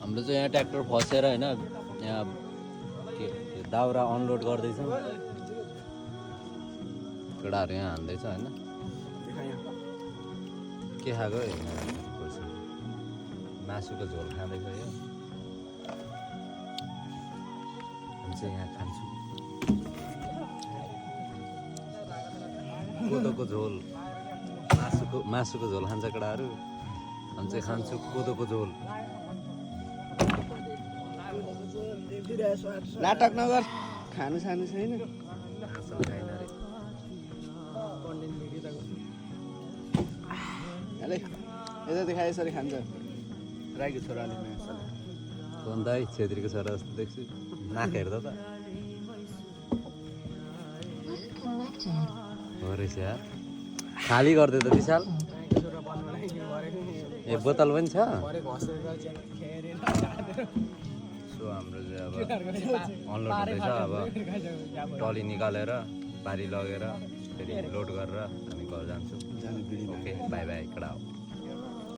हाम्रो चाहिँ यहाँ ट्र्याक्टर फसेर होइन यहाँ के दाउरा अनलोड गर्दैछौँ केटाहरू यहाँ हान्दैछ होइन के खाएको मासुको झोल खाँदैछ यो हामी चाहिँ यहाँ खान्छौँ कोदोको झोल मासुको झोल खान्छ केटाहरू हामी चाहिँ खान्छौँ कोदोको झोल नाटक नगर खानु सानु छैन यता देखाए यसरी खान्छ राईको छोराले कोन दाई छेत्रीको छोरा जस्तो देख्छु नाक हेर्दा त हो रहेछ यार खाली गरिदियो त विशाल ए बोतल पनि छ सो हाम्रो चाहिँ अब अनलोड हुँदैछ अब टली निकालेर बारी लगेर फेरि लोड गरेर हामी घर जान्छौँ ओके बाई बाई कडा